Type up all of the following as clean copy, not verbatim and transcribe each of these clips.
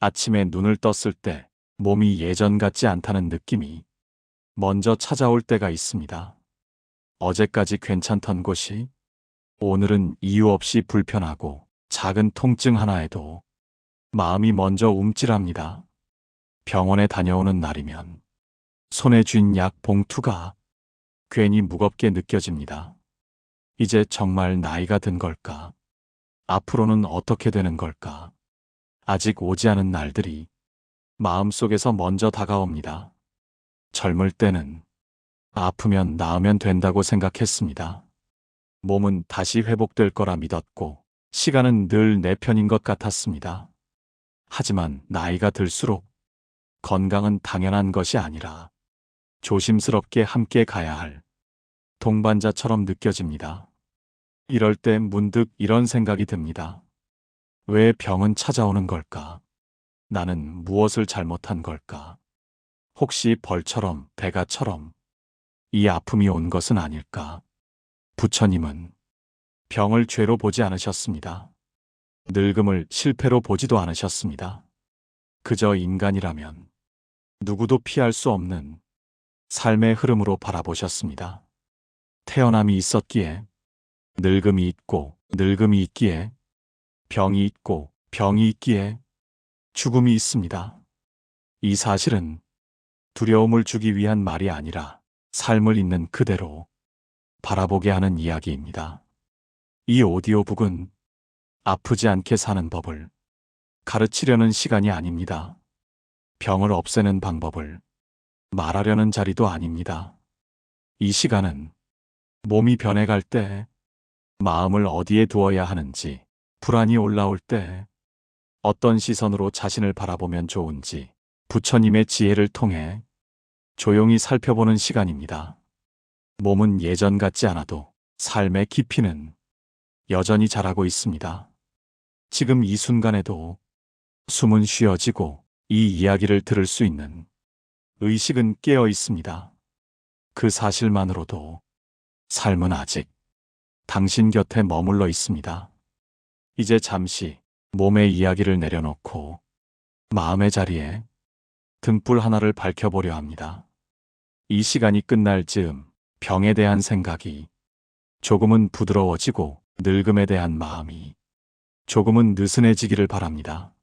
아침에 눈을 떴을 때 몸이 예전 같지 않다는 느낌이 먼저 찾아올 때가 있습니다. 어제까지 괜찮던 곳이 오늘은 이유 없이 불편하고 작은 통증 하나에도 마음이 먼저 움찔합니다. 병원에 다녀오는 날이면 손에 쥔 약 봉투가 괜히 무겁게 느껴집니다. 이제 정말 나이가 든 걸까? 앞으로는 어떻게 되는 걸까? 아직 오지 않은 날들이 마음속에서 먼저 다가옵니다. 젊을 때는 아프면 나으면 된다고 생각했습니다. 몸은 다시 회복될 거라 믿었고 시간은 늘 내 편인 것 같았습니다. 하지만 나이가 들수록 건강은 당연한 것이 아니라 조심스럽게 함께 가야 할 동반자처럼 느껴집니다. 이럴 때 문득 이런 생각이 듭니다. 왜 병은 찾아오는 걸까? 나는 무엇을 잘못한 걸까? 혹시 벌처럼, 배가처럼 이 아픔이 온 것은 아닐까? 부처님은 병을 죄로 보지 않으셨습니다. 늙음을 실패로 보지도 않으셨습니다. 그저 인간이라면 누구도 피할 수 없는 삶의 흐름으로 바라보셨습니다. 태어남이 있었기에 늙음이 있고, 늙음이 있기에 병이 있고, 병이 있기에 죽음이 있습니다. 이 사실은 두려움을 주기 위한 말이 아니라 삶을 있는 그대로 바라보게 하는 이야기입니다. 이 오디오북은 아프지 않게 사는 법을 가르치려는 시간이 아닙니다. 병을 없애는 방법을 말하려는 자리도 아닙니다. 이 시간은 몸이 변해갈 때 마음을 어디에 두어야 하는지, 불안이 올라올 때 어떤 시선으로 자신을 바라보면 좋은지 부처님의 지혜를 통해 조용히 살펴보는 시간입니다. 몸은 예전 같지 않아도 삶의 깊이는 여전히 자라고 있습니다. 지금 이 순간에도 숨은 쉬어지고 이 이야기를 들을 수 있는 의식은 깨어 있습니다. 그 사실만으로도 삶은 아직 당신 곁에 머물러 있습니다. 이제 잠시 몸의 이야기를 내려놓고 마음의 자리에 등불 하나를 밝혀보려 합니다. 이 시간이 끝날 즈음 병에 대한 생각이 조금은 부드러워지고 늙음에 대한 마음이 조금은 느슨해지기를 바랍니다.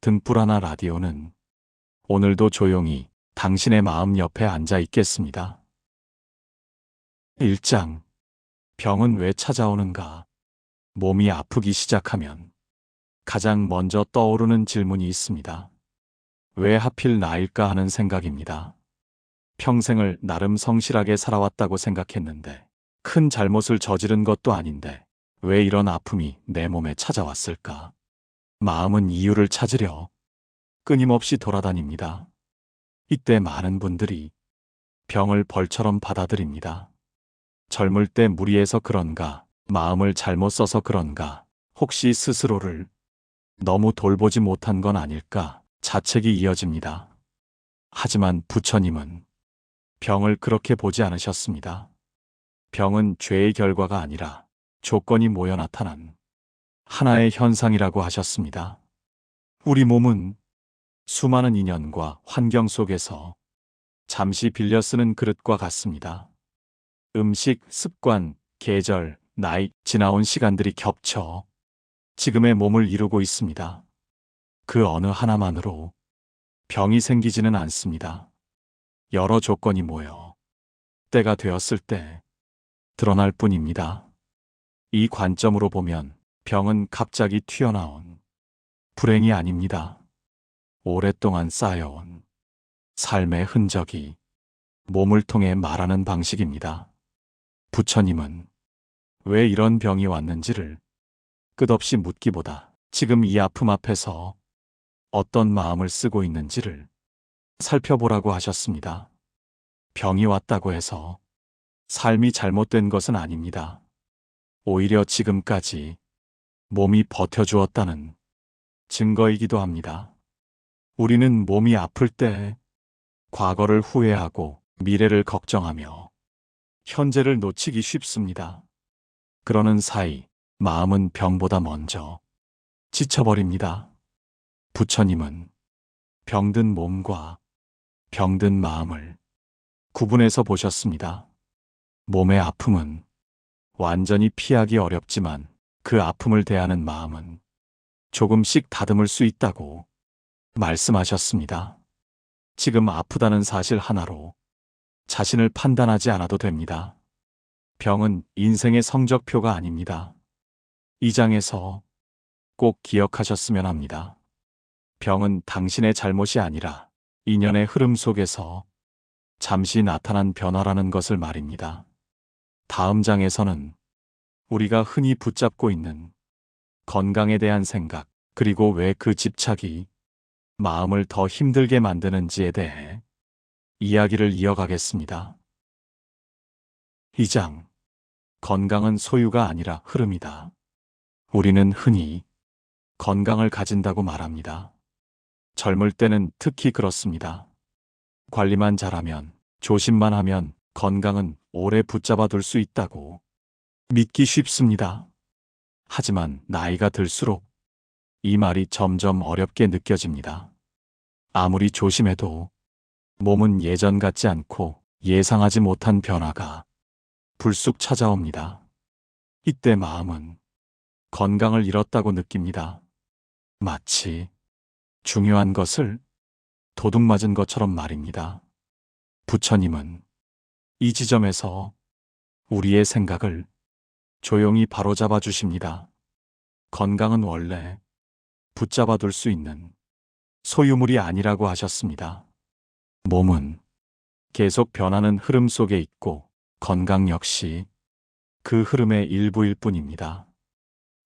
등불 하나 라디오는 오늘도 조용히 당신의 마음 옆에 앉아 있겠습니다. 1장. 병은 왜 찾아오는가? 몸이 아프기 시작하면 가장 먼저 떠오르는 질문이 있습니다. 왜 하필 나일까 하는 생각입니다. 평생을 나름 성실하게 살아왔다고 생각했는데 큰 잘못을 저지른 것도 아닌데 왜 이런 아픔이 내 몸에 찾아왔을까? 마음은 이유를 찾으려 끊임없이 돌아다닙니다. 이때 많은 분들이 병을 벌처럼 받아들입니다. 젊을 때 무리해서 그런가, 마음을 잘못 써서 그런가, 혹시 스스로를 너무 돌보지 못한 건 아닐까 자책이 이어집니다. 하지만 부처님은 병을 그렇게 보지 않으셨습니다. 병은 죄의 결과가 아니라 조건이 모여 나타난 하나의 현상이라고 하셨습니다. 우리 몸은 수많은 인연과 환경 속에서 잠시 빌려 쓰는 그릇과 같습니다. 음식, 습관, 계절, 나이, 지나온 시간들이 겹쳐 지금의 몸을 이루고 있습니다. 그 어느 하나만으로 병이 생기지는 않습니다. 여러 조건이 모여 때가 되었을 때 드러날 뿐입니다. 이 관점으로 보면 병은 갑자기 튀어나온 불행이 아닙니다. 오랫동안 쌓여온 삶의 흔적이 몸을 통해 말하는 방식입니다. 부처님은 왜 이런 병이 왔는지를 끝없이 묻기보다 지금 이 아픔 앞에서 어떤 마음을 쓰고 있는지를 살펴보라고 하셨습니다. 병이 왔다고 해서 삶이 잘못된 것은 아닙니다. 오히려 지금까지 몸이 버텨주었다는 증거이기도 합니다. 우리는 몸이 아플 때 과거를 후회하고 미래를 걱정하며 현재를 놓치기 쉽습니다. 그러는 사이 마음은 병보다 먼저 지쳐버립니다. 부처님은 병든 몸과 병든 마음을 구분해서 보셨습니다. 몸의 아픔은 완전히 피하기 어렵지만 그 아픔을 대하는 마음은 조금씩 다듬을 수 있다고 말씀하셨습니다. 지금 아프다는 사실 하나로 자신을 판단하지 않아도 됩니다. 병은 인생의 성적표가 아닙니다. 이 장에서 꼭 기억하셨으면 합니다. 병은 당신의 잘못이 아니라 인연의 흐름 속에서 잠시 나타난 변화라는 것을 말입니다. 다음 장에서는 우리가 흔히 붙잡고 있는 건강에 대한 생각, 그리고 왜 그 집착이 마음을 더 힘들게 만드는지에 대해 이야기를 이어가겠습니다. 2장. 건강은 소유가 아니라 흐름이다. 우리는 흔히 건강을 가진다고 말합니다. 젊을 때는 특히 그렇습니다. 관리만 잘하면, 조심만 하면 건강은 오래 붙잡아 둘 수 있다고 믿기 쉽습니다. 하지만 나이가 들수록 이 말이 점점 어렵게 느껴집니다. 아무리 조심해도 몸은 예전 같지 않고 예상하지 못한 변화가 불쑥 찾아옵니다. 이때 마음은 건강을 잃었다고 느낍니다. 마치 중요한 것을 도둑 맞은 것처럼 말입니다. 부처님은 이 지점에서 우리의 생각을 조용히 바로잡아 주십니다. 건강은 원래 붙잡아 둘 수 있는 소유물이 아니라고 하셨습니다. 몸은 계속 변하는 흐름 속에 있고 건강 역시 그 흐름의 일부일 뿐입니다.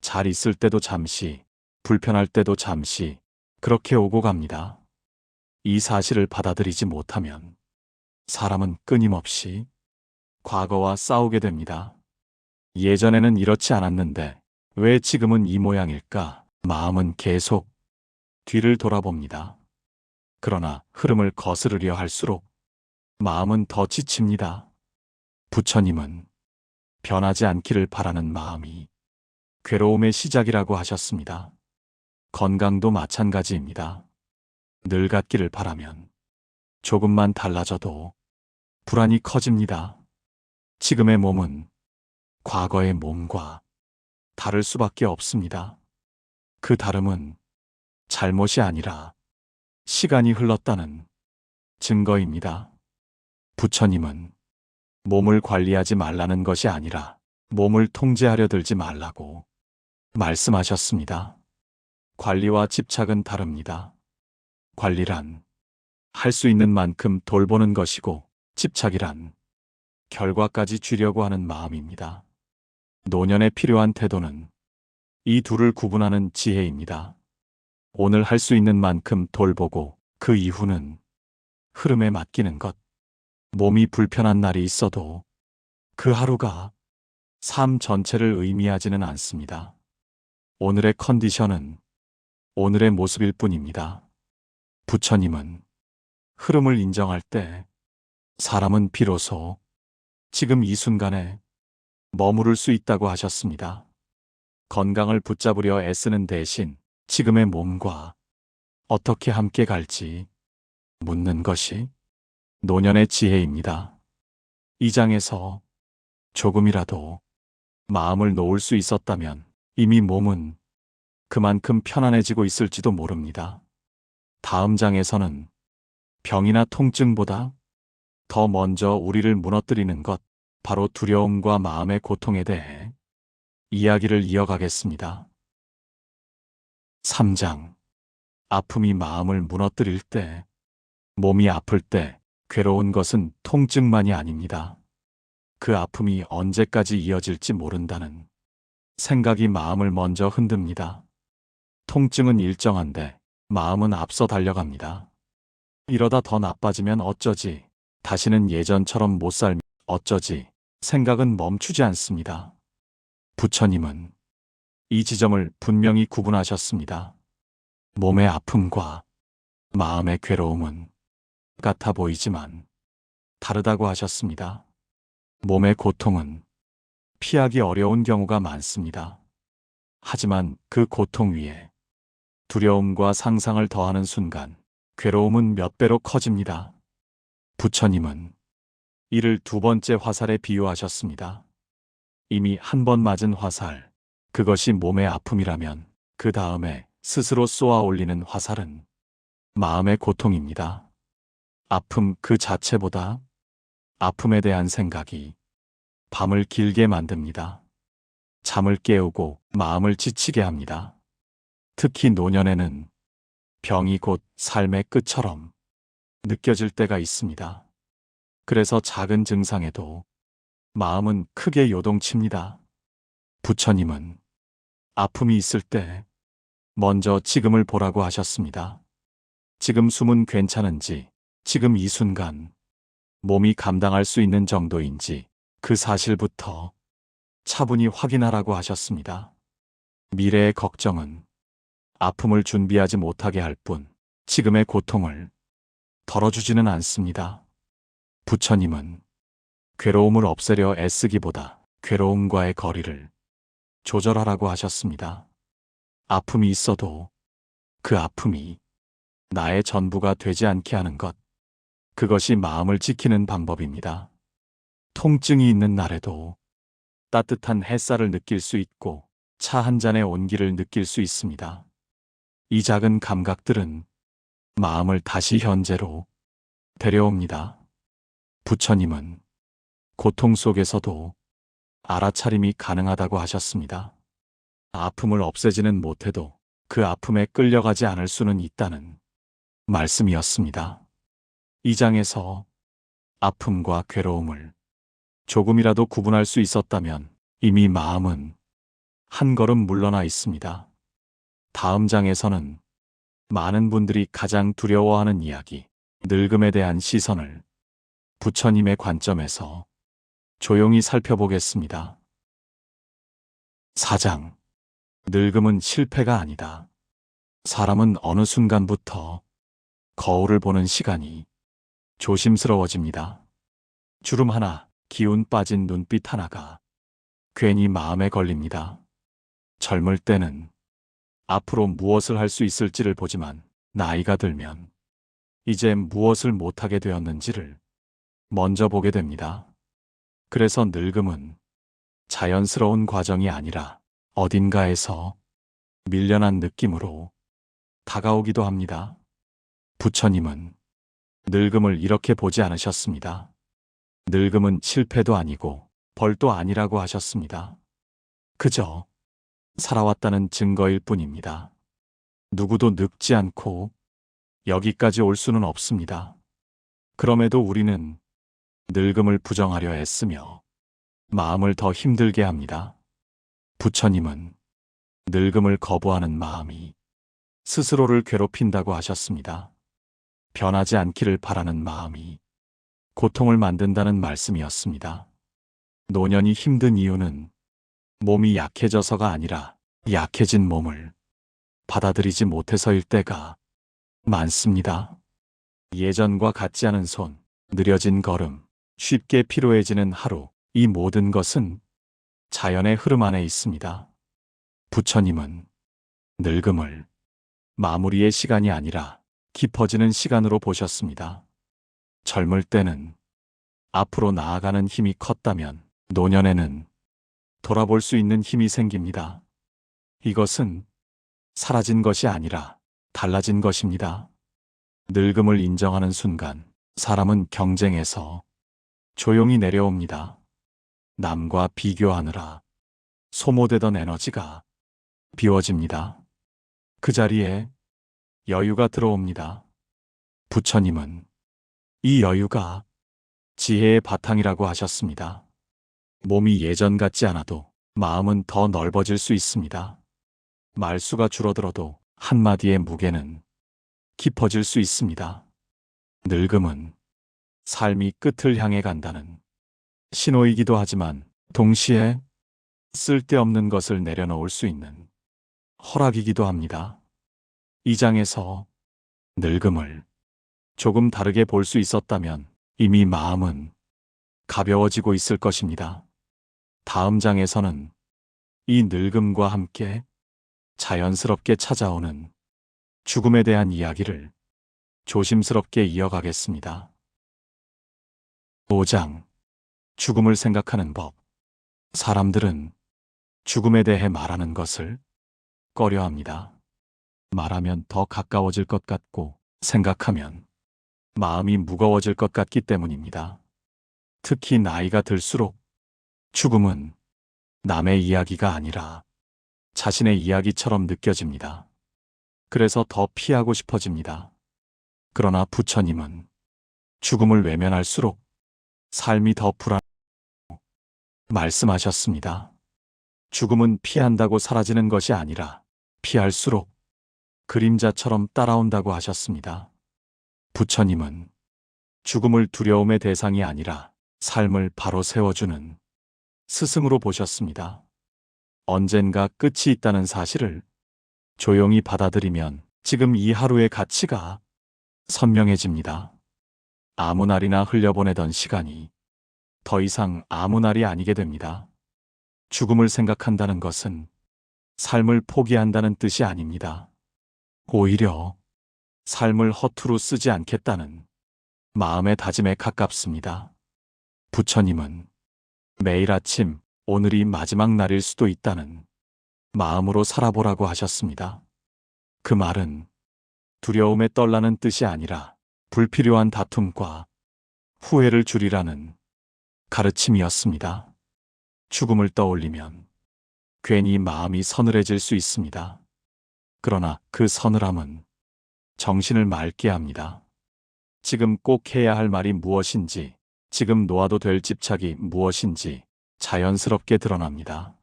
잘 있을 때도 잠시, 불편할 때도 잠시 그렇게 오고 갑니다. 이 사실을 받아들이지 못하면 사람은 끊임없이 과거와 싸우게 됩니다. 예전에는 이렇지 않았는데 왜 지금은 이 모양일까? 마음은 계속 뒤를 돌아봅니다. 그러나 흐름을 거스르려 할수록 마음은 더 지칩니다. 부처님은 변하지 않기를 바라는 마음이 괴로움의 시작이라고 하셨습니다. 건강도 마찬가지입니다. 늙었기를 바라면 조금만 달라져도 불안이 커집니다. 지금의 몸은 과거의 몸과 다를 수밖에 없습니다. 그 다름은 잘못이 아니라 시간이 흘렀다는 증거입니다. 부처님은 몸을 관리하지 말라는 것이 아니라 몸을 통제하려 들지 말라고 말씀하셨습니다. 관리와 집착은 다릅니다. 관리란 할 수 있는 만큼 돌보는 것이고 집착이란 결과까지 쥐려고 하는 마음입니다. 노년에 필요한 태도는 이 둘을 구분하는 지혜입니다. 오늘 할 수 있는 만큼 돌보고 그 이후는 흐름에 맡기는 것. 몸이 불편한 날이 있어도 그 하루가 삶 전체를 의미하지는 않습니다. 오늘의 컨디션은 오늘의 모습일 뿐입니다. 부처님은 흐름을 인정할 때 사람은 비로소 지금 이 순간에 머무를 수 있다고 하셨습니다. 건강을 붙잡으려 애쓰는 대신 지금의 몸과 어떻게 함께 갈지 묻는 것이 노년의 지혜입니다. 이 장에서 조금이라도 마음을 놓을 수 있었다면 이미 몸은 그만큼 편안해지고 있을지도 모릅니다. 다음 장에서는 병이나 통증보다 더 먼저 우리를 무너뜨리는 것, 바로 두려움과 마음의 고통에 대해 이야기를 이어가겠습니다. 3장. 아픔이 마음을 무너뜨릴 때, 몸이 아플 때 괴로운 것은 통증만이 아닙니다. 그 아픔이 언제까지 이어질지 모른다는 생각이 마음을 먼저 흔듭니다. 통증은 일정한데 마음은 앞서 달려갑니다. 이러다 더 나빠지면 어쩌지? 다시는 예전처럼 못 살면 어쩌지? 생각은 멈추지 않습니다. 부처님은 이 지점을 분명히 구분하셨습니다. 몸의 아픔과 마음의 괴로움은 같아 보이지만 다르다고 하셨습니다. 몸의 고통은 피하기 어려운 경우가 많습니다. 하지만 그 고통 위에 두려움과 상상을 더하는 순간 괴로움은 몇 배로 커집니다. 부처님은 이를 두 번째 화살에 비유하셨습니다. 이미 한 번 맞은 화살, 그것이 몸의 아픔이라면 그 다음에 스스로 쏘아 올리는 화살은 마음의 고통입니다. 아픔 그 자체보다 아픔에 대한 생각이 밤을 길게 만듭니다. 잠을 깨우고 마음을 지치게 합니다. 특히 노년에는 병이 곧 삶의 끝처럼 느껴질 때가 있습니다. 그래서 작은 증상에도 마음은 크게 요동칩니다. 부처님은 아픔이 있을 때 먼저 지금을 보라고 하셨습니다. 지금 숨은 괜찮은지, 지금 이 순간 몸이 감당할 수 있는 정도인지 그 사실부터 차분히 확인하라고 하셨습니다. 미래의 걱정은 아픔을 준비하지 못하게 할 뿐 지금의 고통을 덜어주지는 않습니다. 부처님은 괴로움을 없애려 애쓰기보다 괴로움과의 거리를 조절하라고 하셨습니다. 아픔이 있어도 그 아픔이 나의 전부가 되지 않게 하는 것, 그것이 마음을 지키는 방법입니다. 통증이 있는 날에도 따뜻한 햇살을 느낄 수 있고 차 한 잔의 온기를 느낄 수 있습니다. 이 작은 감각들은 마음을 다시 현재로 데려옵니다. 부처님은 고통 속에서도 알아차림이 가능하다고 하셨습니다. 아픔을 없애지는 못해도 그 아픔에 끌려가지 않을 수는 있다는 말씀이었습니다. 이 장에서 아픔과 괴로움을 조금이라도 구분할 수 있었다면 이미 마음은 한 걸음 물러나 있습니다. 다음 장에서는 많은 분들이 가장 두려워하는 이야기, 늙음에 대한 시선을 부처님의 관점에서 조용히 살펴보겠습니다. 4장. 늙음은 실패가 아니다. 사람은 어느 순간부터 거울을 보는 시간이 조심스러워집니다. 주름 하나, 기운 빠진 눈빛 하나가 괜히 마음에 걸립니다. 젊을 때는 앞으로 무엇을 할 수 있을지를 보지만 나이가 들면 이제 무엇을 못하게 되었는지를 먼저 보게 됩니다. 그래서 늙음은 자연스러운 과정이 아니라 어딘가에서 밀려난 느낌으로 다가오기도 합니다. 부처님은 늙음을 이렇게 보지 않으셨습니다. 늙음은 실패도 아니고 벌도 아니라고 하셨습니다. 그저 살아왔다는 증거일 뿐입니다. 누구도 늙지 않고 여기까지 올 수는 없습니다. 그럼에도 우리는 늙음을 부정하려 애쓰며 마음을 더 힘들게 합니다. 부처님은 늙음을 거부하는 마음이 스스로를 괴롭힌다고 하셨습니다. 변하지 않기를 바라는 마음이 고통을 만든다는 말씀이었습니다. 노년이 힘든 이유는 몸이 약해져서가 아니라 약해진 몸을 받아들이지 못해서일 때가 많습니다. 예전과 같지 않은 손, 느려진 걸음, 쉽게 피로해지는 하루, 이 모든 것은 자연의 흐름 안에 있습니다. 부처님은 늙음을 마무리의 시간이 아니라 깊어지는 시간으로 보셨습니다. 젊을 때는 앞으로 나아가는 힘이 컸다면 노년에는 돌아볼 수 있는 힘이 생깁니다. 이것은 사라진 것이 아니라 달라진 것입니다. 늙음을 인정하는 순간 사람은 경쟁에서 조용히 내려옵니다. 남과 비교하느라 소모되던 에너지가 비워집니다. 그 자리에 여유가 들어옵니다. 부처님은 이 여유가 지혜의 바탕이라고 하셨습니다. 몸이 예전 같지 않아도 마음은 더 넓어질 수 있습니다. 말수가 줄어들어도 한마디의 무게는 깊어질 수 있습니다. 늙음은 삶이 끝을 향해 간다는 신호이기도 하지만 동시에 쓸데없는 것을 내려놓을 수 있는 허락이기도 합니다. 이 장에서 늙음을 조금 다르게 볼 수 있었다면 이미 마음은 가벼워지고 있을 것입니다. 다음 장에서는 이 늙음과 함께 자연스럽게 찾아오는 죽음에 대한 이야기를 조심스럽게 이어가겠습니다. 5장. 죽음을 생각하는 법. 사람들은 죽음에 대해 말하는 것을 꺼려합니다. 말하면 더 가까워질 것 같고 생각하면 마음이 무거워질 것 같기 때문입니다. 특히 나이가 들수록 죽음은 남의 이야기가 아니라 자신의 이야기처럼 느껴집니다. 그래서 더 피하고 싶어집니다. 그러나 부처님은 죽음을 외면할수록 삶이 더 불안하다고 말씀하셨습니다. 죽음은 피한다고 사라지는 것이 아니라 피할수록 그림자처럼 따라온다고 하셨습니다. 부처님은 죽음을 두려움의 대상이 아니라 삶을 바로 세워주는 스승으로 보셨습니다. 언젠가 끝이 있다는 사실을 조용히 받아들이면 지금 이 하루의 가치가 선명해집니다. 아무 날이나 흘려보내던 시간이 더 이상 아무 날이 아니게 됩니다. 죽음을 생각한다는 것은 삶을 포기한다는 뜻이 아닙니다. 오히려 삶을 허투루 쓰지 않겠다는 마음의 다짐에 가깝습니다. 부처님은 매일 아침 오늘이 마지막 날일 수도 있다는 마음으로 살아보라고 하셨습니다. 그 말은 두려움에 떨라는 뜻이 아니라 불필요한 다툼과 후회를 줄이라는 가르침이었습니다. 죽음을 떠올리면 괜히 마음이 서늘해질 수 있습니다. 그러나 그 서늘함은 정신을 맑게 합니다. 지금 꼭 해야 할 말이 무엇인지, 지금 놓아도 될 집착이 무엇인지 자연스럽게 드러납니다.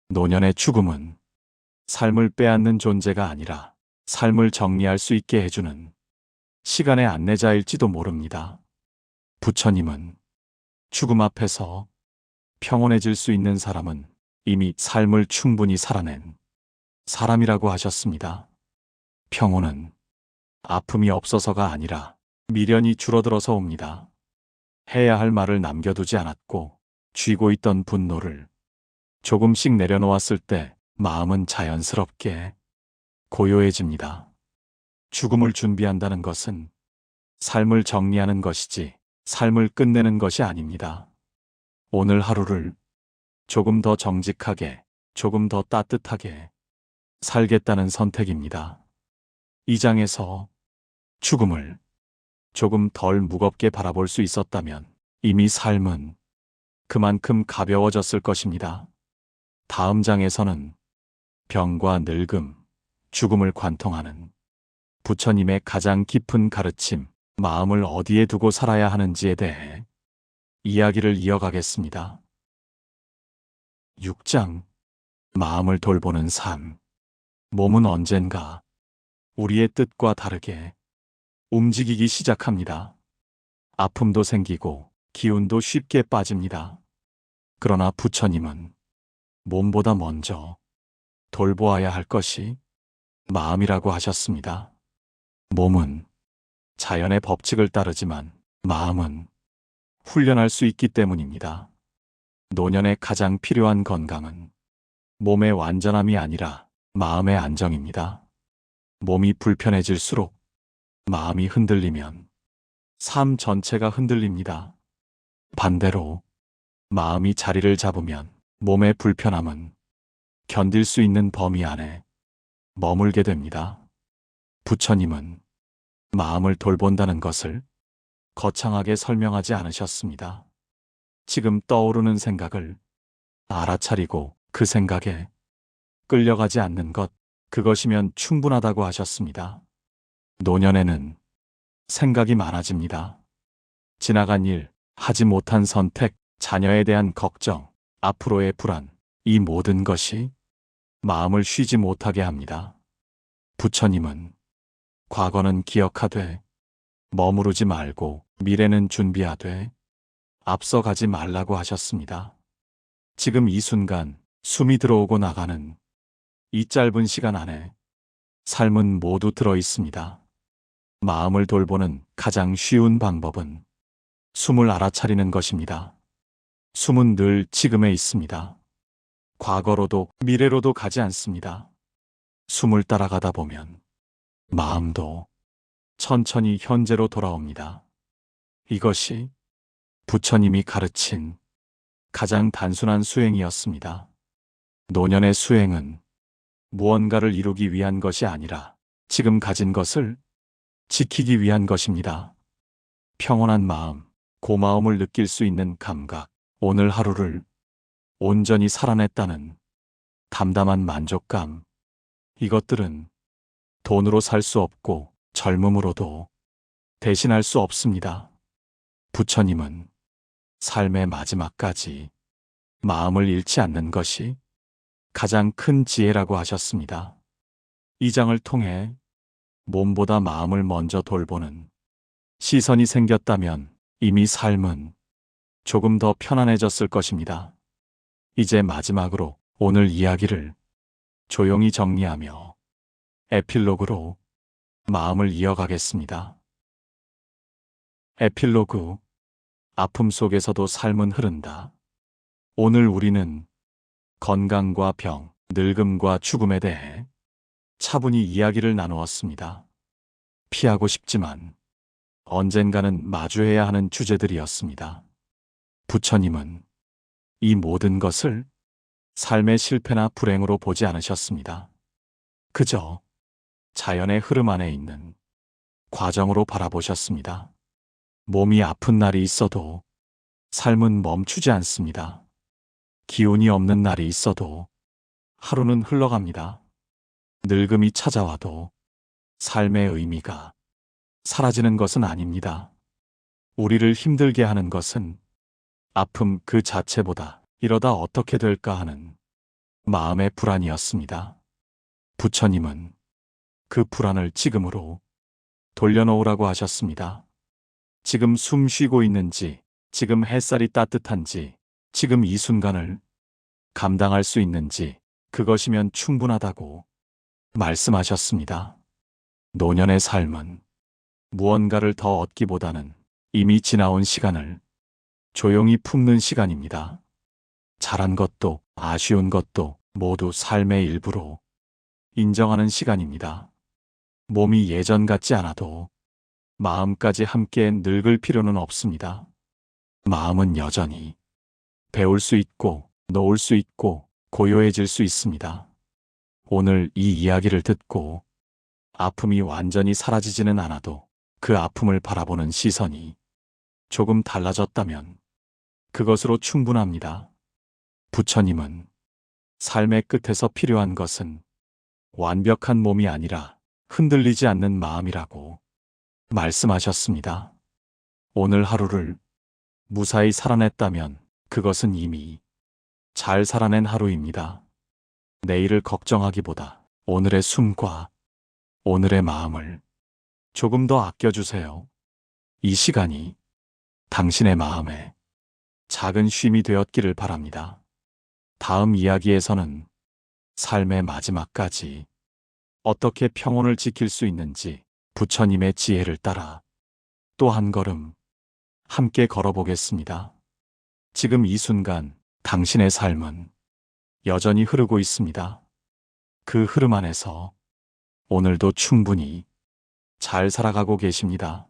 노년의 죽음은 삶을 빼앗는 존재가 아니라 삶을 정리할 수 있게 해주는 시간의 안내자일지도 모릅니다. 부처님은 죽음 앞에서 평온해질 수 있는 사람은 이미 삶을 충분히 살아낸 사람이라고 하셨습니다. 평온은 아픔이 없어서가 아니라 미련이 줄어들어서 옵니다. 해야 할 말을 남겨두지 않았고 쥐고 있던 분노를 조금씩 내려놓았을 때 마음은 자연스럽게 고요해집니다. 죽음을 준비한다는 것은 삶을 정리하는 것이지 삶을 끝내는 것이 아닙니다. 오늘 하루를 조금 더 정직하게, 조금 더 따뜻하게 살겠다는 선택입니다. 이 장에서 죽음을 조금 덜 무겁게 바라볼 수 있었다면 이미 삶은 그만큼 가벼워졌을 것입니다. 다음 장에서는 병과 늙음, 죽음을 관통하는 부처님의 가장 깊은 가르침, 마음을 어디에 두고 살아야 하는지에 대해 이야기를 이어가겠습니다. 6장. 마음을 돌보는 삶. 몸은 언젠가 우리의 뜻과 다르게 움직이기 시작합니다. 아픔도 생기고 기운도 쉽게 빠집니다. 그러나 부처님은 몸보다 먼저 돌보아야 할 것이 마음이라고 하셨습니다. 몸은 자연의 법칙을 따르지만 마음은 훈련할 수 있기 때문입니다. 노년에 가장 필요한 건강은 몸의 완전함이 아니라 마음의 안정입니다. 몸이 불편해질수록 마음이 흔들리면 삶 전체가 흔들립니다. 반대로 마음이 자리를 잡으면 몸의 불편함은 견딜 수 있는 범위 안에 머물게 됩니다. 부처님은 마음을 돌본다는 것을 거창하게 설명하지 않으셨습니다. 지금 떠오르는 생각을 알아차리고 그 생각에 끌려가지 않는 것, 그것이면 충분하다고 하셨습니다. 노년에는 생각이 많아집니다. 지나간 일, 하지 못한 선택, 자녀에 대한 걱정, 앞으로의 불안, 이 모든 것이 마음을 쉬지 못하게 합니다. 부처님은 과거는 기억하되 머무르지 말고 미래는 준비하되 앞서가지 말라고 하셨습니다. 지금 이 순간 숨이 들어오고 나가는 이 짧은 시간 안에 삶은 모두 들어 있습니다. 마음을 돌보는 가장 쉬운 방법은 숨을 알아차리는 것입니다. 숨은 늘 지금에 있습니다. 과거로도 미래로도 가지 않습니다. 숨을 따라가다 보면 마음도 천천히 현재로 돌아옵니다. 이것이 부처님이 가르친 가장 단순한 수행이었습니다. 노년의 수행은 무언가를 이루기 위한 것이 아니라 지금 가진 것을 지키기 위한 것입니다. 평온한 마음, 고마움을 느낄 수 있는 감각, 오늘 하루를 온전히 살아냈다는 담담한 만족감, 이것들은 돈으로 살 수 없고 젊음으로도 대신할 수 없습니다. 부처님은 삶의 마지막까지 마음을 잃지 않는 것이 가장 큰 지혜라고 하셨습니다. 이 장을 통해 몸보다 마음을 먼저 돌보는 시선이 생겼다면 이미 삶은 조금 더 편안해졌을 것입니다. 이제 마지막으로 오늘 이야기를 조용히 정리하며 에필로그로 마음을 이어가겠습니다. 에필로그, 아픔 속에서도 삶은 흐른다. 오늘 우리는 건강과 병, 늙음과 죽음에 대해 차분히 이야기를 나누었습니다. 피하고 싶지만 언젠가는 마주해야 하는 주제들이었습니다. 부처님은 이 모든 것을 삶의 실패나 불행으로 보지 않으셨습니다. 그저 자연의 흐름 안에 있는 과정으로 바라보셨습니다. 몸이 아픈 날이 있어도 삶은 멈추지 않습니다. 기운이 없는 날이 있어도 하루는 흘러갑니다. 늙음이 찾아와도 삶의 의미가 사라지는 것은 아닙니다. 우리를 힘들게 하는 것은 아픔 그 자체보다 이러다 어떻게 될까 하는 마음의 불안이었습니다. 부처님은 그 불안을 지금으로 돌려놓으라고 하셨습니다. 지금 숨 쉬고 있는지, 지금 햇살이 따뜻한지, 지금 이 순간을 감당할 수 있는지, 그것이면 충분하다고 말씀하셨습니다. 노년의 삶은 무언가를 더 얻기보다는 이미 지나온 시간을 조용히 품는 시간입니다. 잘한 것도 아쉬운 것도 모두 삶의 일부로 인정하는 시간입니다. 몸이 예전 같지 않아도 마음까지 함께 늙을 필요는 없습니다. 마음은 여전히 배울 수 있고 놓을 수 있고 고요해질 수 있습니다. 오늘 이 이야기를 듣고 아픔이 완전히 사라지지는 않아도 그 아픔을 바라보는 시선이 조금 달라졌다면 그것으로 충분합니다. 부처님은 삶의 끝에서 필요한 것은 완벽한 몸이 아니라 흔들리지 않는 마음이라고 말씀하셨습니다. 오늘 하루를 무사히 살아냈다면 그것은 이미 잘 살아낸 하루입니다. 내일을 걱정하기보다 오늘의 숨과 오늘의 마음을 조금 더 아껴주세요. 이 시간이 당신의 마음에 작은 쉼이 되었기를 바랍니다. 다음 이야기에서는 삶의 마지막까지 어떻게 평온을 지킬 수 있는지 부처님의 지혜를 따라 또 한 걸음 함께 걸어보겠습니다. 지금 이 순간 당신의 삶은 여전히 흐르고 있습니다. 그 흐름 안에서 오늘도 충분히 잘 살아가고 계십니다.